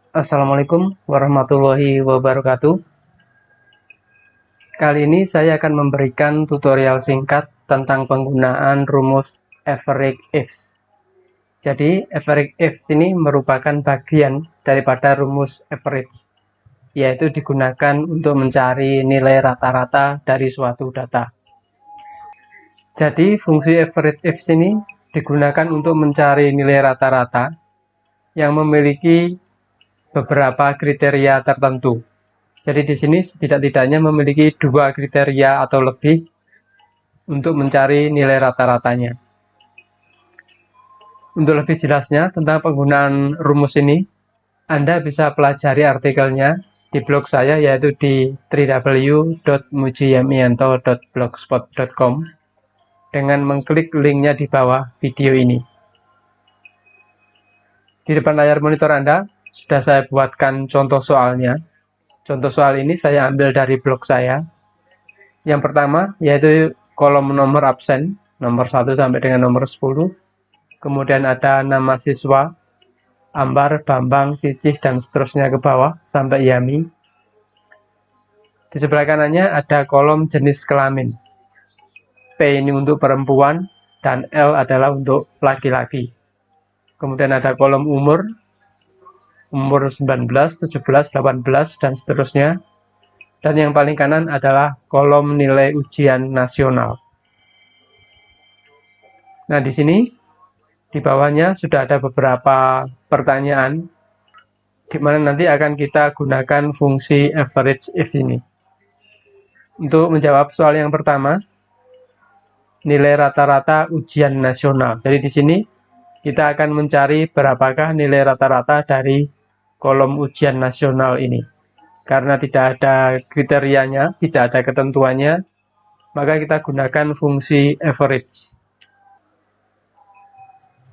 Assalamualaikum warahmatullahi wabarakatuh. Kali ini saya akan memberikan tutorial singkat tentang penggunaan rumus average if. Jadi, average if ini merupakan bagian daripada rumus average, yaitu digunakan untuk mencari nilai rata-rata dari suatu data. Jadi, fungsi average if ini digunakan untuk mencari nilai rata-rata yang memiliki beberapa kriteria tertentu. Jadi di sini setidak-tidaknya memiliki 2 kriteria atau lebih untuk mencari nilai rata-ratanya. Untuk lebih jelasnya tentang penggunaan rumus ini, Anda bisa pelajari artikelnya di blog saya, yaitu di www.mujiyamianto.blogspot.com dengan mengklik linknya di bawah video ini. Di depan layar monitor Anda sudah saya buatkan contoh soalnya. Contoh soal ini saya ambil dari blog saya. Yang pertama yaitu kolom nomor absen, nomor 1 sampai dengan nomor 10. Kemudian ada nama siswa, Ambar, Bambang, Cicih, dan seterusnya ke bawah sampai Yami. Di sebelah kanannya ada kolom jenis kelamin. P ini untuk perempuan dan L adalah untuk laki-laki. Kemudian ada kolom umur 19, 17, 18, dan seterusnya. Dan yang paling kanan adalah kolom nilai ujian nasional. Nah, di sini di bawahnya sudah ada beberapa pertanyaan di mana nanti akan kita gunakan fungsi average if ini. Untuk menjawab soal yang pertama, nilai rata-rata ujian nasional. Jadi di sini kita akan mencari berapakah nilai rata-rata dari kolom ujian nasional ini. Karena tidak ada kriterianya, tidak ada ketentuannya, maka kita gunakan fungsi average.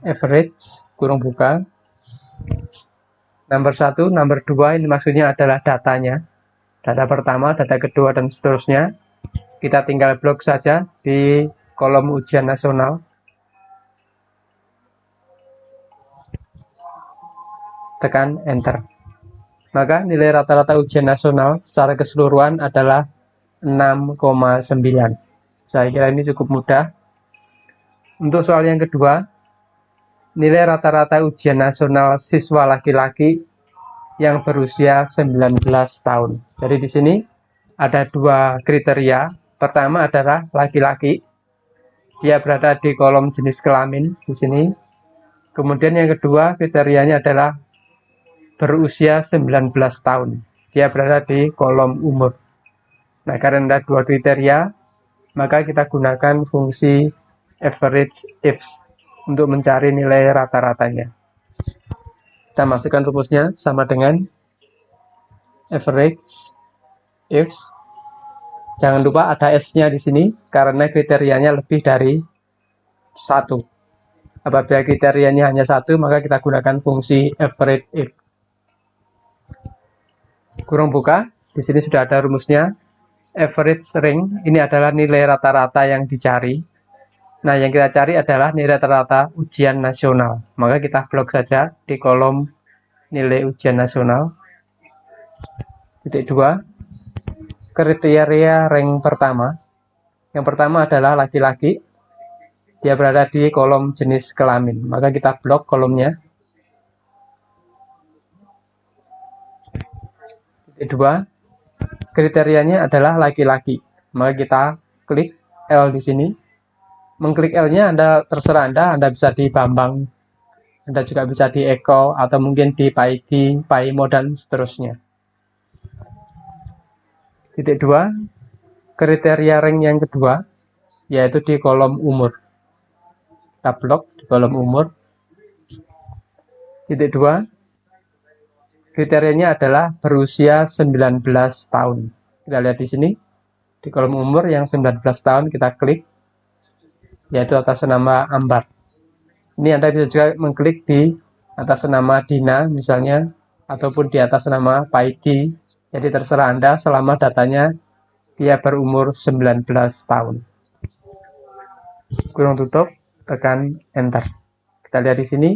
Average, kurung buka. Nomor 1, nomor 2 ini maksudnya adalah datanya. Data pertama, data kedua, dan seterusnya. Kita tinggal blok saja di kolom ujian nasional. Tekan enter. Maka nilai rata-rata ujian nasional secara keseluruhan adalah 6,9. Saya kira ini cukup mudah. Untuk soal yang kedua, nilai rata-rata ujian nasional siswa laki-laki yang berusia 19 tahun. Jadi di sini ada 2 kriteria. Pertama adalah laki-laki. Dia berada di kolom jenis kelamin di sini. Kemudian yang kedua kriterianya adalah berusia 19 tahun. Dia berada di kolom umur. Nah, karena ada 2 kriteria, maka kita gunakan fungsi average if untuk mencari nilai rata-ratanya. Kita masukkan rumusnya sama dengan average if. Jangan lupa ada S-nya di sini karena kriterianya lebih dari 1. Apabila kriterianya hanya 1, maka kita gunakan fungsi average if. Kurung buka, di sini sudah ada rumusnya. Average ring ini adalah nilai rata-rata yang dicari. Nah, yang kita cari adalah nilai rata-rata ujian nasional. Maka kita blok saja di kolom nilai ujian nasional. Titik 2. Kriteria ring pertama. Yang pertama adalah laki-laki. Dia berada di kolom jenis kelamin. Maka kita blok kolomnya. Titik 2. Kriterianya adalah laki-laki. Maka kita klik L di sini. Mengklik L-nya terserah Anda bisa di Bambang, Anda juga bisa di Eko, atau mungkin di Paidi, Paimo, dan seterusnya. Titik 2. Kriteria ring yang kedua, yaitu di kolom umur. Kita blok di kolom umur. Titik 2. Kriterianya adalah berusia 19 tahun. Kita lihat di sini, di kolom umur yang 19 tahun kita klik, yaitu atas nama Ambar. Ini Anda bisa juga mengklik di atas nama Dina misalnya, ataupun di atas nama Paidi. Jadi terserah Anda selama datanya dia berumur 19 tahun. Kurung tutup, tekan enter. Kita lihat di sini,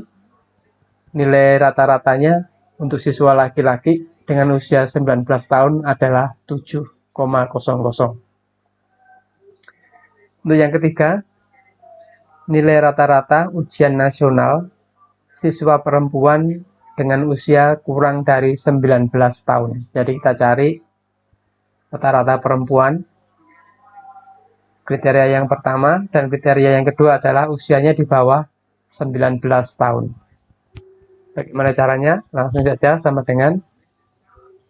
nilai rata-ratanya untuk siswa laki-laki dengan usia 19 tahun adalah 7,00. Untuk yang ketiga, nilai rata-rata ujian nasional siswa perempuan dengan usia kurang dari 19 tahun. Jadi kita cari rata-rata perempuan. Kriteria yang pertama dan kriteria yang kedua adalah usianya di bawah 19 tahun. Bagaimana caranya? Langsung saja sama dengan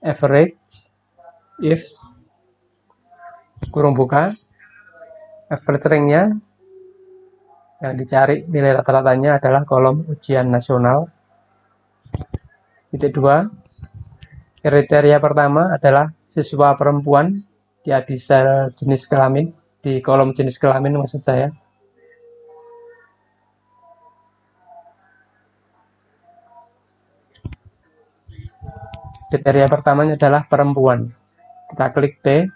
average if kurung buka average rank-nya yang dicari nilai rata-ratanya adalah kolom ujian nasional. Titik 2, kriteria pertama adalah siswa perempuan dia di sel jenis kelamin, di kolom jenis kelamin maksud saya. Kriteria pertamanya adalah perempuan. Kita klik T.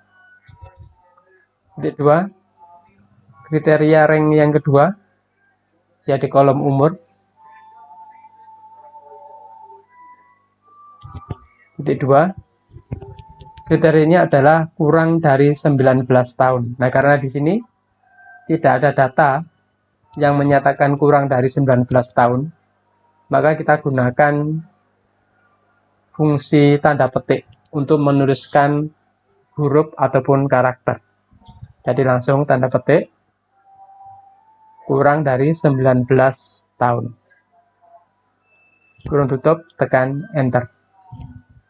Titik 2, kriteria rank yang kedua ya di kolom umur. Titik 2, kriterianya adalah kurang dari 19 tahun. Nah, karena di sini tidak ada data yang menyatakan kurang dari 19 tahun, maka kita gunakan fungsi tanda petik untuk menuliskan huruf ataupun karakter. Jadi langsung tanda petik kurang dari 19 tahun. Kurung tutup, tekan enter.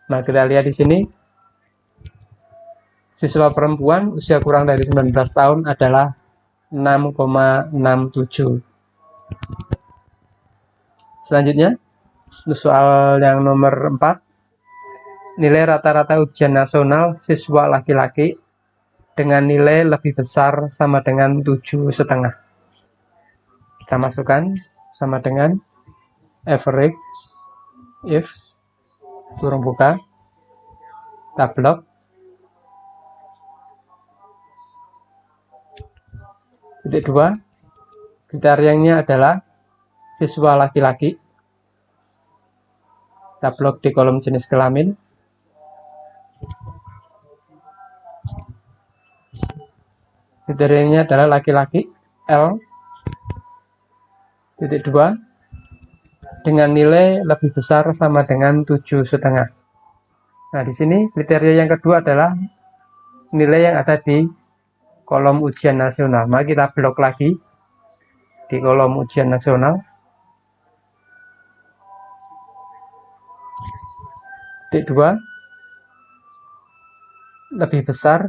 Nah, kita lihat di sini siswa perempuan usia kurang dari 19 tahun adalah 6,67. Selanjutnya, soal yang nomor 4. Nilai rata-rata ujian nasional siswa laki-laki dengan nilai lebih besar sama dengan 7,5. Kita masukkan sama dengan average if kurung buka tablock. Titik 2, kriterianya adalah siswa laki-laki. Tablock di kolom jenis kelamin. Kriterianya adalah laki-laki L. Titik 2, dengan nilai lebih besar sama dengan 7,5. Nah, di sini kriteria yang kedua adalah nilai yang ada di kolom ujian nasional. Mari kita blok lagi di kolom ujian nasional. Titik 2, lebih besar,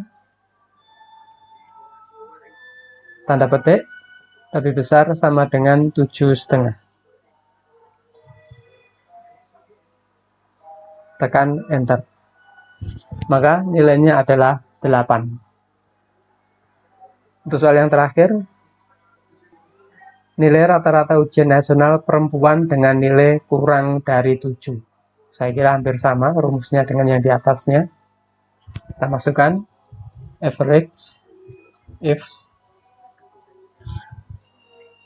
tanda petik, lebih besar sama dengan 7,5. Tekan enter. Maka nilainya adalah 8. Untuk soal yang terakhir, nilai rata-rata ujian nasional perempuan dengan nilai kurang dari 7. Saya kira hampir sama rumusnya dengan yang di atasnya. Kita masukkan average if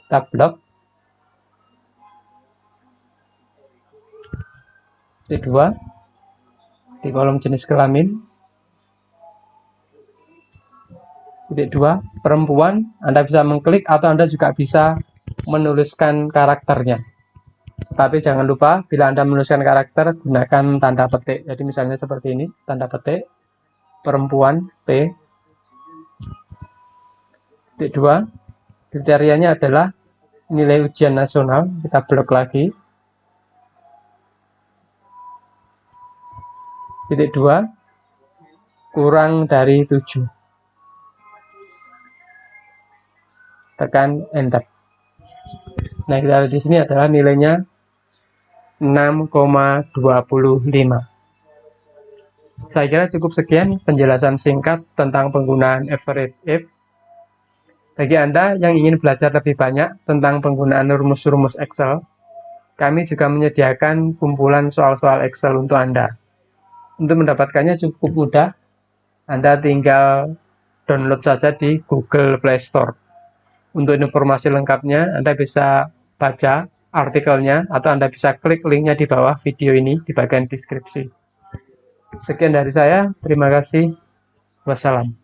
tablock. Titik 2, di kolom jenis kelamin. Titik 2, perempuan. Anda bisa mengklik atau Anda juga bisa menuliskan karakternya. Tapi jangan lupa bila Anda menuliskan karakter gunakan tanda petik. Jadi misalnya seperti ini, tanda petik perempuan P. Titik 2, kriterianya adalah nilai ujian nasional. Kita blok lagi. Titik 2, kurang dari 7. Tekan enter. Nah, kita lihat di sini adalah nilainya 6,25. Saya kira cukup sekian penjelasan singkat tentang penggunaan average if. Bagi Anda yang ingin belajar lebih banyak tentang penggunaan rumus-rumus Excel, kami juga menyediakan kumpulan soal-soal Excel untuk Anda. Untuk mendapatkannya cukup mudah, Anda tinggal download saja di Google Play Store. Untuk informasi lengkapnya, Anda bisa baca artikelnya, atau Anda bisa klik linknya di bawah video ini di bagian deskripsi. Sekian dari saya, terima kasih. Wassalam.